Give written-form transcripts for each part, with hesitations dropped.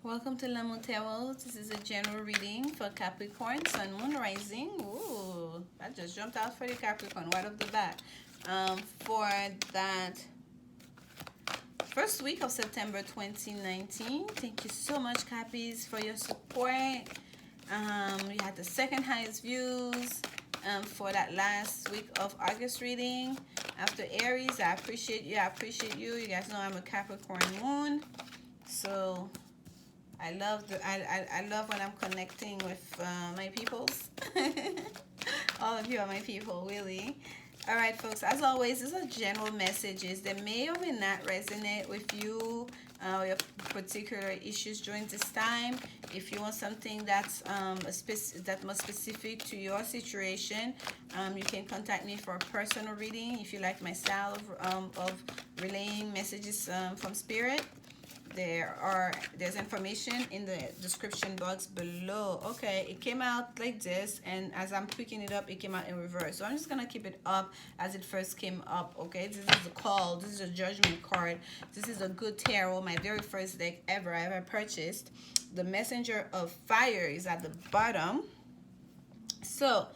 Welcome to lanmoutarot. This is a general reading for Capricorn, Sun, Moon, Rising. Ooh, that just jumped out for the Capricorn right off the bat. For that first week of September 2019. Thank you so much, Cappies, for your support. We had the second highest views for that last week of August reading. After Aries, I appreciate you. I appreciate you. You guys know I'm a Capricorn moon, so I love when I'm connecting with my peoples. All of you are my people, really. All right, folks. As always, these are general messages that may or may not resonate with you, your particular issues during this time. If you want something that's that more specific to your situation, you can contact me for a personal reading. If you like my style of relaying messages from spirit. There's information in the description box below. Okay, it came out like this, and as I'm picking it up, it came out in reverse. So I'm just gonna keep it up as it first came up. Okay, this is a call. This is a judgment card. This is a good tarot, my very first deck I ever purchased. The messenger of fire is at the bottom. So,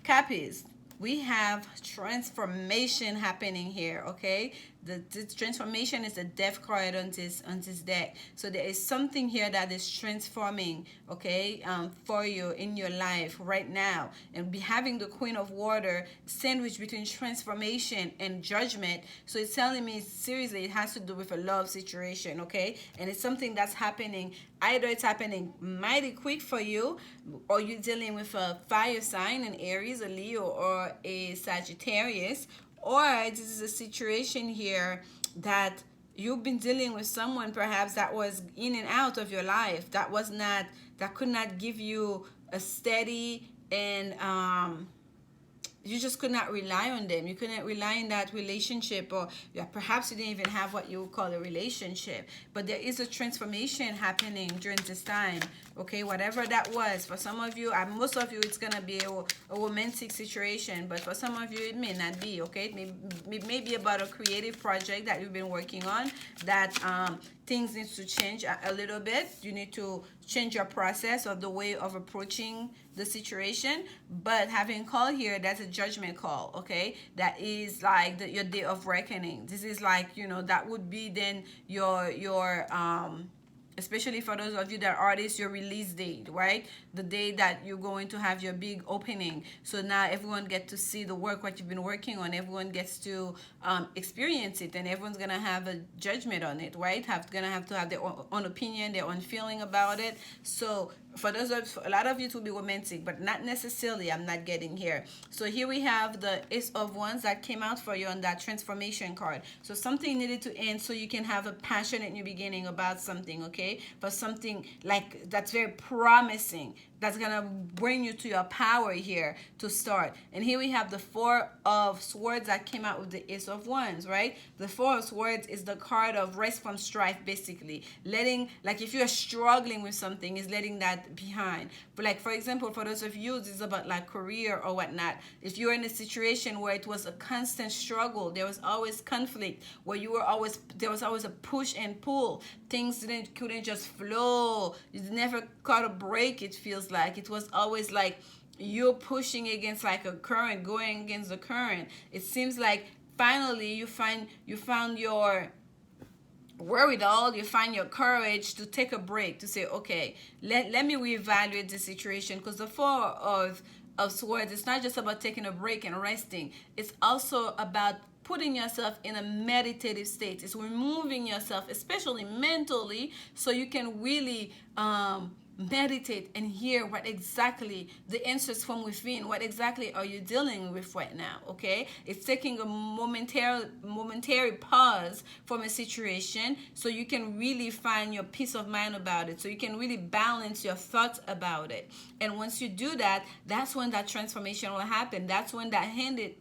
Cappies, we have transformation happening here. Okay, the transformation is the death card on this deck. So there is something here that is transforming, okay, for you in your life right now. And be having the Queen of Water sandwiched between transformation and judgment. So it's telling me seriously it has to do with a love situation, okay? And it's something that's happening. Either it's happening mighty quick for you, or you're dealing with a fire sign, an Aries, a Leo, or a Sagittarius, or this is a situation here that you've been dealing with someone perhaps that was in and out of your life, that could not give you a steady and you just could not rely on them. You couldn't rely on that relationship, or perhaps you didn't even have what you would call a relationship. But there is a transformation happening during this time, okay? Whatever that was. For some of you, most of you, it's going to be a romantic situation. But for some of you, it may not be, okay? It may be about a creative project that you've been working on that things need to change a little bit. You need to change your process or the way of approaching the situation. But having call here, that's a judgment call, okay? That is like your day of reckoning. This is like, that would be then your especially for those of you that are artists, your release date, right? The day that you're going to have your big opening. So now everyone gets to see the work, what you've been working on. Everyone gets to experience it, and everyone's going to have a judgment on it, right? Going to have to have their own opinion, their own feeling about it. So for a lot of you, it will be romantic, but not necessarily. I'm not getting here. So here we have the Ace of Wands that came out for you on that transformation card. So something needed to end so you can have a passionate new beginning about something, okay? For something like that's very promising, that's gonna bring you to your power here to start. And here we have the Four of Swords that came out with the Ace of Wands, right? The Four of Swords is the card of rest from strife, basically. Letting, like if you're struggling with something, is letting that behind. But like, for example, for those of you, this is about like career or whatnot. If you're in a situation where it was a constant struggle, there was always conflict, where there was always a push and pull. Things couldn't just flow. You never caught a break, it feels like. It was always like you're pushing against like a current, going against the current. It seems like finally you found your wherewithal, you find your courage to take a break, to say, okay, let me reevaluate the situation. Because the Four of Swords, it's not just about taking a break and resting. It's also about putting yourself in a meditative state. It's removing yourself, especially mentally, so you can really meditate and hear what exactly the answers from within. What exactly are you dealing with right now? Okay, it's taking a momentary pause from a situation so you can really find your peace of mind about it, so you can really balance your thoughts about it. And once you do that, that's when that transformation will happen. That's when that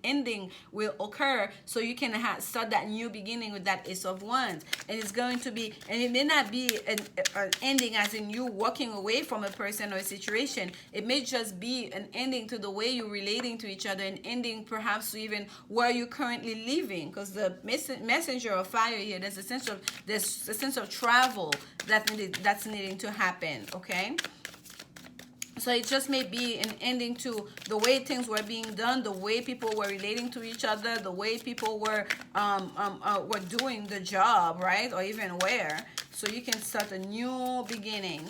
ending will occur, so you can start that new beginning with that Ace of Wands. And it's going to be, and it may not be an ending as in you walking away away from a person or a situation. It may just be an ending to the way you're relating to each other, an ending perhaps to even where you're currently living, because the messenger of fire here, there's a sense of travel that's needing to happen, okay? So it just may be an ending to the way things were being done, the way people were relating to each other, the way people were doing the job, right? Or even where. So you can start a new beginning.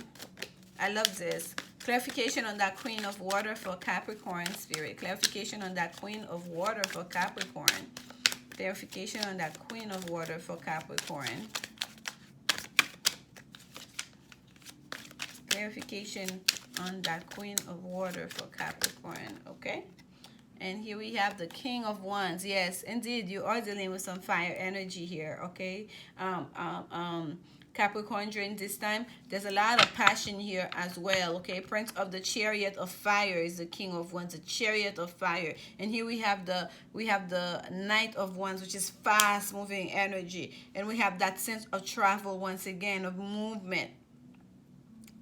I love this. Clarification on that Queen of Water for Capricorn, Spirit. Clarification on that Queen of Water for Capricorn. Clarification on that Queen of Water for Capricorn. Clarification on that Queen of Water for Capricorn, okay? And here we have the King of Wands. Yes, indeed, you are dealing with some fire energy here, okay? Capricorn, during this time, there's a lot of passion here as well, okay? Prince of the Chariot of Fire is the King of Wands, the Chariot of Fire. And here we have the Knight of Wands, which is fast moving energy. And we have that sense of travel once again, of movement.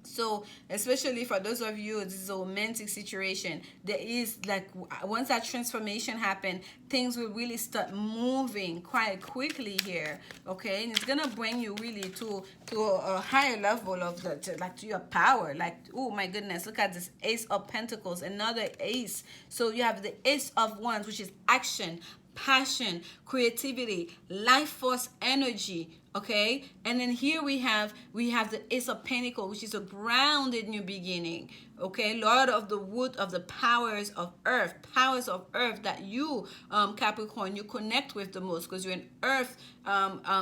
So especially for those of you, this is a romantic situation. There is, like, once that transformation happens, things will really start moving quite quickly here, okay? And it's gonna bring you really to a higher level of to your power. Like, oh my goodness, look at this Ace of Pentacles, another ace. So you have the Ace of Wands, which is action, passion, creativity, life force energy, okay? And then here we have the Ace of Pentacles, which is a grounded new beginning, okay? Lord of the wood, of the powers of earth that you, Capricorn, you connect with the most, because you're an earth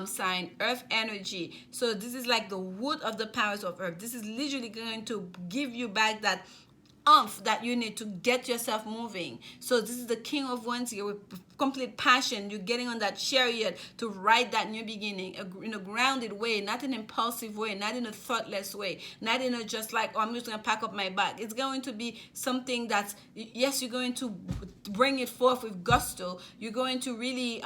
sign, earth energy. So this is like the wood of the powers of earth. This is literally going to give you back that that you need to get yourself moving. So this is the King of Wands here with complete passion. You're getting on that chariot to ride that new beginning in a grounded way, not an impulsive way, not in a thoughtless way, not in a just like, oh, I'm just going to pack up my bag. It's going to be something that's, yes, you're going to bring it forth with gusto. You're going to really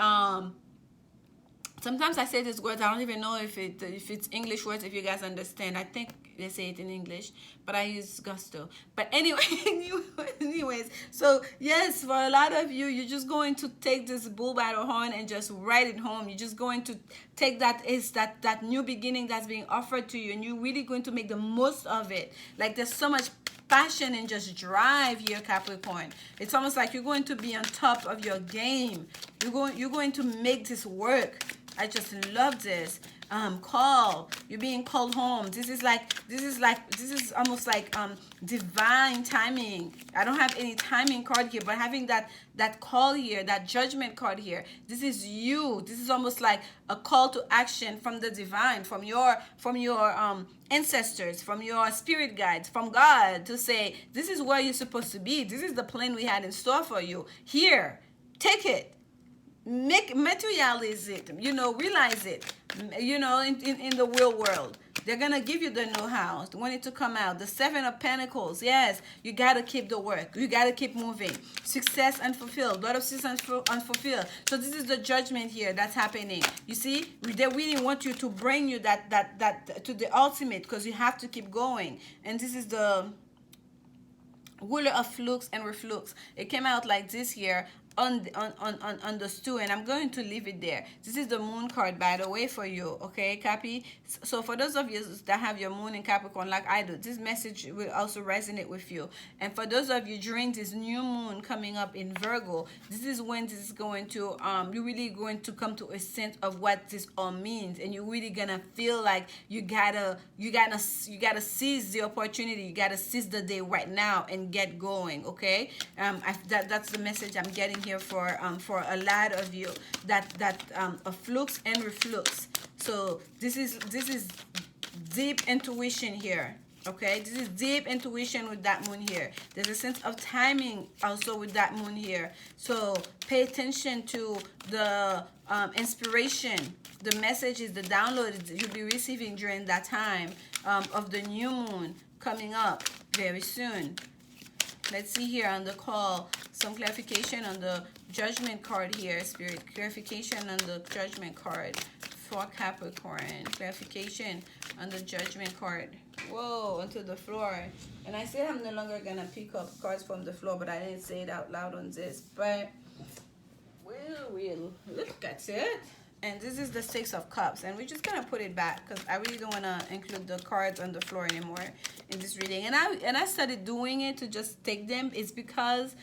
sometimes I say these words, I don't even know if it's English words, if you guys understand. I think they say it in English, but I use gusto. But anyway, anyways, so yes, for a lot of you, you're just going to take this bull by the horn and just ride it home. You're just going to take that new beginning that's being offered to you, and you're really going to make the most of it. Like, there's so much passion and just drive here, Capricorn. It's almost like you're going to be on top of your game. You're going to make this work. I just love this. You're being called home. This is almost like divine timing. I don't have any timing card here, but having that call here, that judgment card here, this is you. This is almost like a call to action from the divine, from your ancestors, from your spirit guides, from God, to say, this is where you're supposed to be. This is the plan we had in store for you. Here, take it. Materialize it, realize it, in the real world. They're gonna give you the know-how when it to come out. The Seven of Pentacles, yes, you gotta keep the work, you gotta keep moving. Success unfulfilled, lot of success unfulfilled. So this is the judgment here that's happening. You see, they really want you to bring you that to the ultimate, because you have to keep going. And this is the ruler of flux and reflux. It came out like this here on the stool, and I'm going to leave it there. This is the moon card, by the way, for you, okay, Cappy? So for those of you that have your moon in Capricorn like I do, this message will also resonate with you. And for those of you during this new moon coming up in Virgo, this is when this is going to you're really going to come to a sense of what this all means, and you're really gonna feel like you gotta seize the opportunity. You gotta seize the day right now and get going, okay? That's the message I'm getting here for a lot of you, that a flux and reflux. So this is deep intuition here, okay? This is deep intuition with that moon here. There's a sense of timing also with that moon here. So pay attention to the inspiration, the messages, the downloads you'll be receiving during that time of the new moon coming up very soon. Let's see here on the call, some clarification on the judgment card here, Spirit. Clarification on the judgment card for Capricorn. Clarification on the Judgment card. Whoa, onto the floor. And I said I'm no longer gonna pick up cards from the floor, but I didn't say it out loud on this. But we'll look at it. And this is the Six of Cups, and we're just gonna put it back because I really don't want to include the cards on the floor anymore in this reading. And I started doing it to just take them. It's because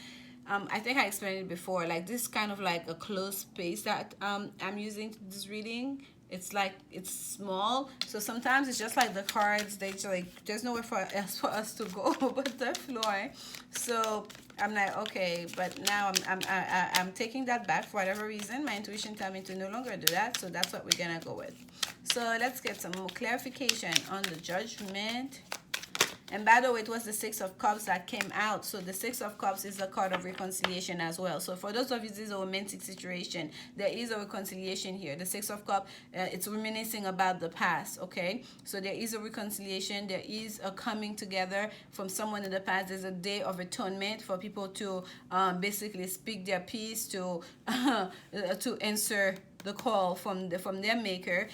I think I explained it before, like this kind of like a closed space that I'm using to this reading. It's like it's small, so sometimes it's just like the cards, they just like there's nowhere else for us to go but the floor. So I'm like, okay, but now I'm taking that back for whatever reason. My intuition tells me to no longer do that, so that's what we're gonna go with. So let's get some more clarification on the Judgment. And by the way, it was the Six of Cups that came out. So the Six of Cups is a card of reconciliation as well. So for those of you, this is a romantic situation. There is a reconciliation here. The Six of Cups, it's reminiscing about the past, okay? So there is a reconciliation. There is a coming together from someone in the past. There's a day of atonement for people to basically speak their piece, to answer the call from their maker.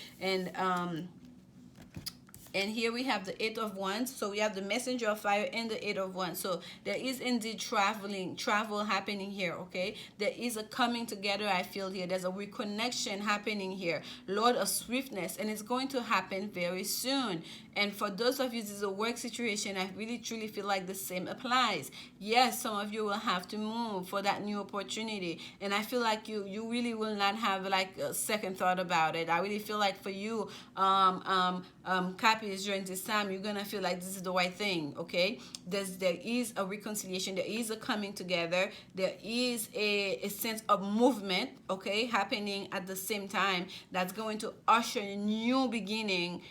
And here we have the Eight of Wands. So we have the Messenger of Fire and the Eight of Wands. So there is indeed travel happening here, okay? There is a coming together, I feel here. There's a reconnection happening here. Lord of Swiftness. And it's going to happen very soon. And for those of you, this is a work situation. I really, truly feel like the same applies. Yes, some of you will have to move for that new opportunity. And I feel like you really will not have like a second thought about it. I really feel like for you, Cappies, during this time, you're gonna feel like this is the right thing, okay? There is a reconciliation, there is a coming together, there is a sense of movement, okay, happening at the same time that's going to usher a new beginning,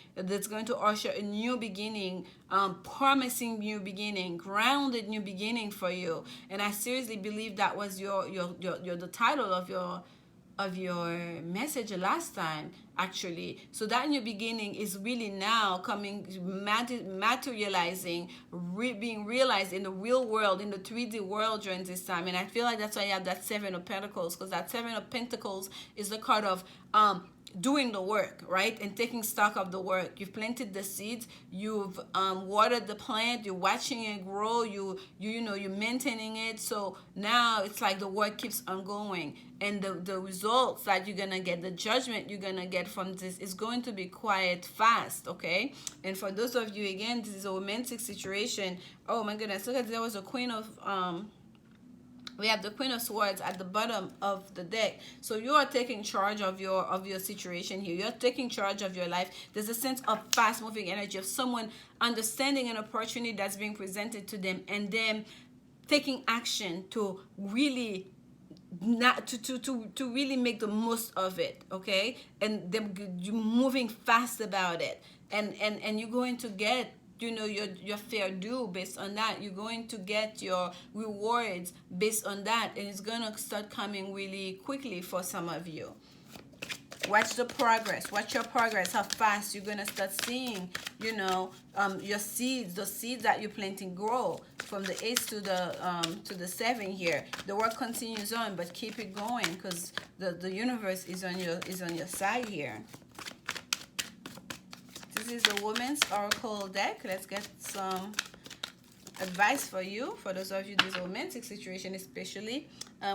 promising new beginning, grounded new beginning for you. And I seriously believe that was the title of your message last time, actually. So that new beginning is really now coming, materializing, being realized in the real world, in the 3D world during this time. And I feel like that's why you have that Seven of Pentacles, because that Seven of Pentacles is the card of doing the work, right? And taking stock of the work. You've planted the seeds, you've watered the plant, you're watching it grow, you're maintaining it. So now it's like the work keeps on going, and the results that you're gonna get, the judgment you're gonna get from this is going to be quite fast, okay? And for those of you, again, this is a romantic situation. Oh my goodness, look at, there was a Queen of we have the Queen of Swords at the bottom of the deck. So you are taking charge of your situation here. You're taking charge of your life. There's a sense of fast-moving energy of someone understanding an opportunity that's being presented to them, and then taking action to really to really make the most of it, okay? And them you moving fast about it, and you're going to get your fair due based on that. You're going to get your rewards based on that, and it's gonna start coming really quickly for some of you. Watch the progress. Watch your progress, how fast you're gonna start seeing your seeds, the seeds that you're planting, grow from the Ace to the 7 here. The work continues on, but keep it going, because the universe is on your side here. This is the Woman's Oracle deck. Let's get some advice for you. For those of you in this romantic situation especially.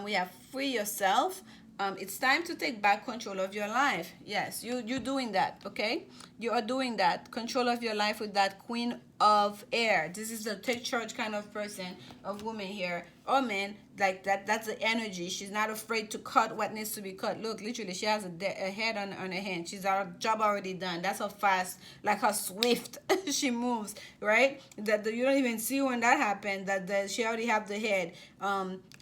We have Free Yourself. It's time to take back control of your life. Yes, you're doing that, okay? You are doing that. Control of your life with that Queen of Air. This is the take charge kind of person, of woman here, or man, like that's the energy. She's not afraid to cut what needs to be cut. Look, literally, she has a head on her hand. She's our job already done. That's how fast, like how swift she moves, right? That you don't even see when that happened. That she already have the head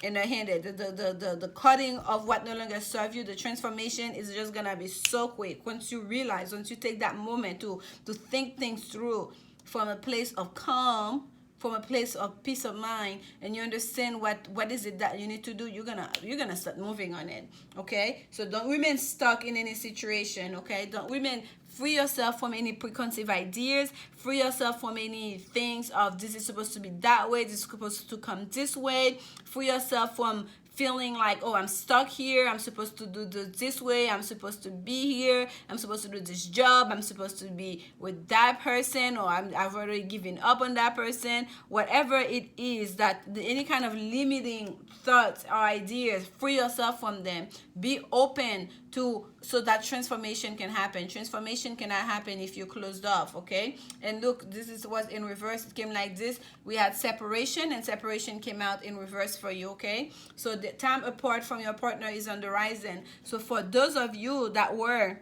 in her hand. The cutting of what no longer serves you, the transformation is just gonna be so quick once you realize, once you take that moment to think things through from a place of calm, from a place of peace of mind, and you understand what is it that you need to do. You're gonna start moving on it, okay? So don't remain stuck in any situation, okay? Don't remain. Free yourself from any preconceived ideas. Free yourself from any things of this is supposed to be that way, this is supposed to come this way. Free yourself from feeling like, oh, I'm stuck here, I'm supposed to do this way, I'm supposed to be here, I'm supposed to do this job, I'm supposed to be with that person, or I've already given up on that person. Whatever it is, that any kind of limiting thoughts or ideas, free yourself from them. Be open to, so that transformation can happen. Transformation cannot happen if you're closed off, okay? And look, this is what's in reverse. It came like this. We had separation, and separation came out in reverse for you, okay? So the time apart from your partner is on the horizon. So for those of you that were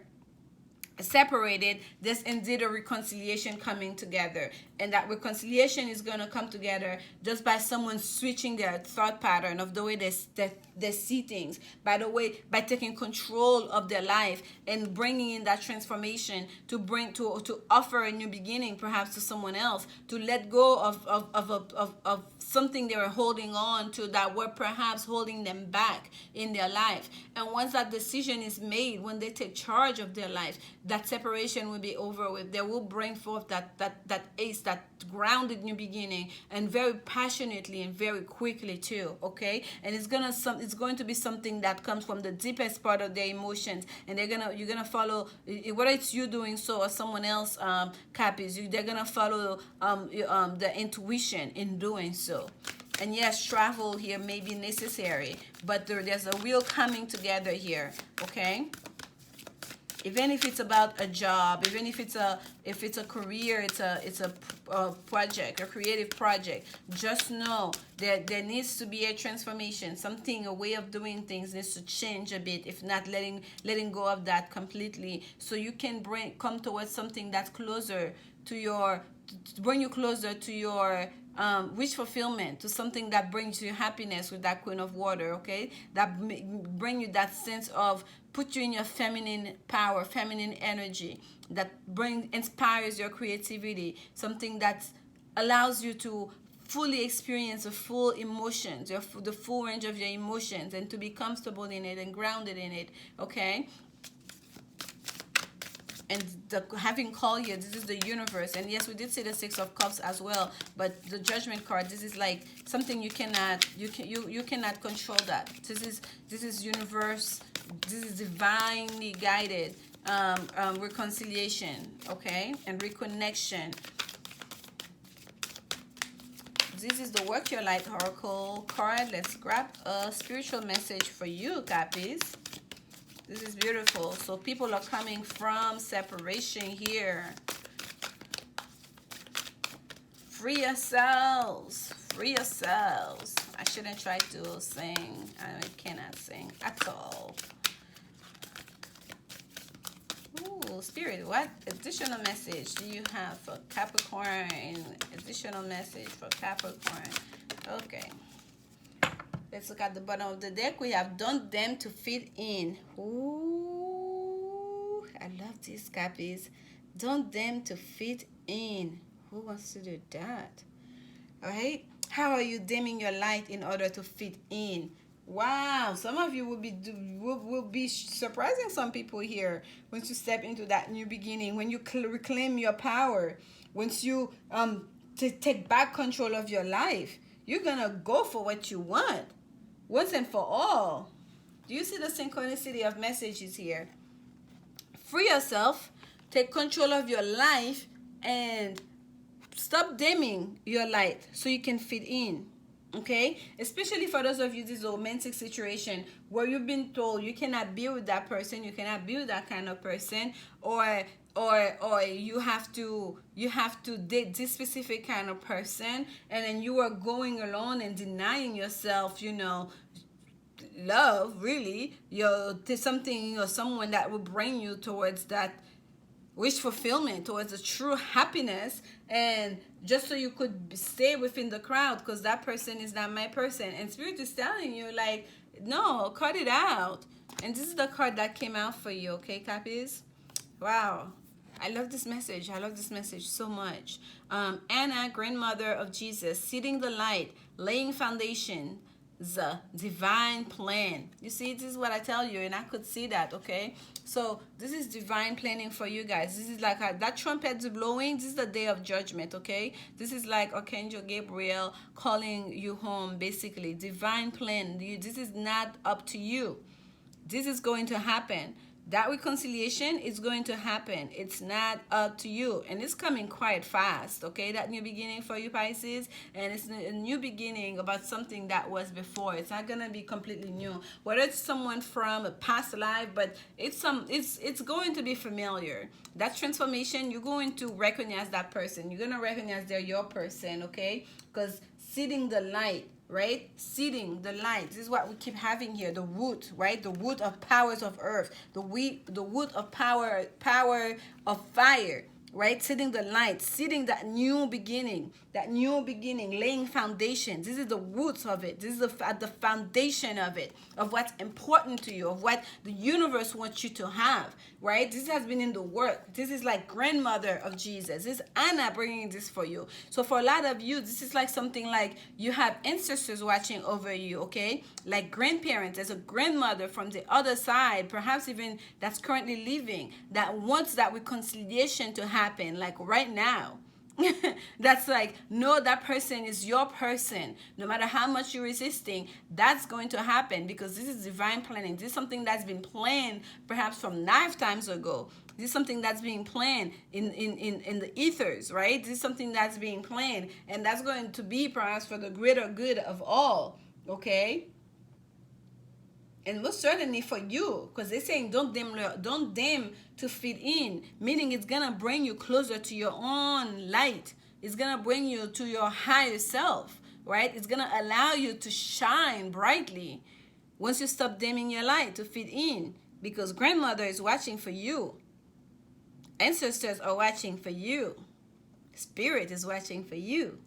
separated, there's indeed a reconciliation coming together, and that reconciliation is going to come together just by someone switching their thought pattern of the way they see things, by the way, by taking control of their life and bringing in that transformation to bring to offer a new beginning, perhaps to someone else, to let go of something they were holding on to that were perhaps holding them back in their life. And once that decision is made, when they take charge of their life, that separation will be over with. They will bring forth that ace, that grounded new beginning, and very passionately and very quickly too, okay? And it's going to be something that comes from the deepest part of their emotions, and you're gonna follow, whether it's you doing so or someone else, Cappies, they're gonna follow the intuition in doing so. And yes, travel here may be necessary, but there's a real coming together here, okay? Even if it's about a job, even if it's a career, it's a project, a creative project, just know that there needs to be a transformation. Something, a way of doing things needs to change a bit, if not letting go of that completely, so you can come towards something that's closer to bring you closer to your wish fulfillment, to something that brings you happiness with that Queen of Water, okay? That bring you that sense of, put you in your feminine power, feminine energy, that inspires your creativity, something that allows you to fully experience the full emotions, the full range of your emotions, and to be comfortable in it and grounded in it, okay? And having called you, this is the universe. And yes, we did see the Six of Cups as well, but the Judgment card, this is like something you cannot control that. This is universe, this is divinely guided reconciliation, okay, and reconnection. This is the Work Your Light Oracle card. Let's grab a spiritual message for you, Cappies. This is beautiful. So people are coming from separation here. Free yourselves. Free yourselves. I shouldn't try to sing. I cannot sing at all. Ooh, Spirit, what additional message do you have for Capricorn? Additional message for Capricorn. Okay. Let's look at the bottom of the deck. We have "Don't them to fit in." Ooh, I love these, Cappies. Don't them to fit in. Who wants to do that? All right. How are you dimming your light in order to fit in? Wow, some of you will be surprising some people here once you step into that new beginning, when you reclaim your power, once you take back control of your life. You're gonna go for what you want once and for all. Do you see the synchronicity of messages here? Free yourself, take control of your life, and stop dimming your light so you can fit in. Okay, especially for those of you, this romantic situation where you've been told you cannot be with that person, you cannot be with that kind of person, or you have to date this specific kind of person, and then you are going alone and denying yourself, love, really, something or someone that will bring you towards that wish fulfillment, towards a true happiness, and just so you could stay within the crowd because that person is not my person. And Spirit is telling you, like, no, cut it out. And this is the card that came out for you, okay, Cappies? Wow. I love this message. I love this message so much. Anna, grandmother of Jesus, seeding the light, laying foundation, divine plan. You see, this is what I tell you, and I could see that, okay? So this is divine planning for you guys. This is like that trumpet's blowing. This is the day of judgment, okay? This is like Archangel Gabriel calling you home, basically. Divine plan. This is not up to you. This is going to happen. That reconciliation is going to happen. It's not up to you. And it's coming quite fast, okay? That new beginning for you, Pisces. And it's a new beginning about something that was before. It's not going to be completely new. Whether it's someone from a past life, but it's going to be familiar. That transformation, you're going to recognize that person. You're going to recognize they're your person, okay? Because seeing the light, right? Seeding the light. This is what we keep having here. The root, right? The root of powers of earth. The root of power of fire, right? Seeding the light, seeding that new beginning, laying foundations. This is the roots of it. This is the foundation of it, of what's important to you, of what the universe wants you to have, right? This has been in the work. This is like grandmother of Jesus. This is Anna bringing this for you. So for a lot of you, this is like something like you have ancestors watching over you, okay? Like grandparents, there's a grandmother from the other side, perhaps even that's currently living, that wants that reconciliation to happen, like right now. That's like, no, that person is your person. No matter how much you're resisting, that's going to happen, because this is divine planning. This is something that's been planned perhaps from lifetimes ago. This is something that's being planned in the ethers, right? This is something that's being planned, and that's going to be perhaps for the greater good of all, okay? And most certainly for you, because they're saying don't dim to fit in, meaning it's gonna bring you closer to your own light. It's gonna bring you to your higher self, right? It's gonna allow you to shine brightly once you stop dimming your light to fit in, because grandmother is watching for you. Ancestors are watching for you. Spirit is watching for you.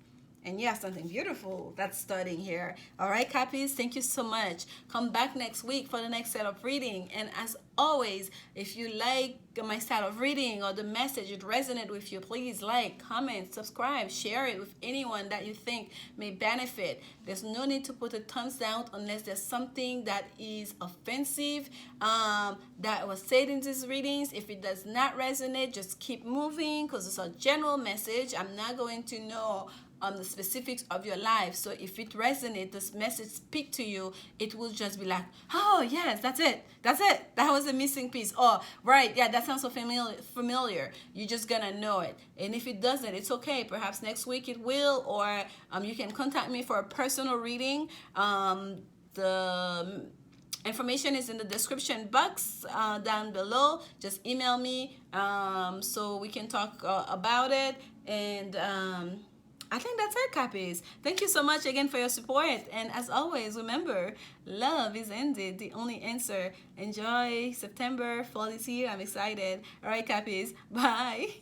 And you have something beautiful that's starting here. All right, Cappies, thank you so much. Come back next week for the next set of reading. And as always, if you like my style of reading or the message, it resonated with you, please like, comment, subscribe, share it with anyone that you think may benefit. There's no need to put a thumbs down unless there's something that is offensive that was said in these readings. If it does not resonate, just keep moving, because it's a general message. I'm not going to know the specifics of your life. So if it resonates, this message speak to you, it will just be like, oh yes, that's it, that was a missing piece. Oh right, yeah, that sounds so familiar. You're just gonna know it. And if it doesn't, it's okay. Perhaps next week it will, or you can contact me for a personal reading. The information is in the description box down below. Just email me so we can talk about it. And I think that's it, Cappies. Thank you so much again for your support. And as always, remember, love is indeed the only answer. Enjoy September. Fall is here. I'm excited. All right, Cappies. Bye.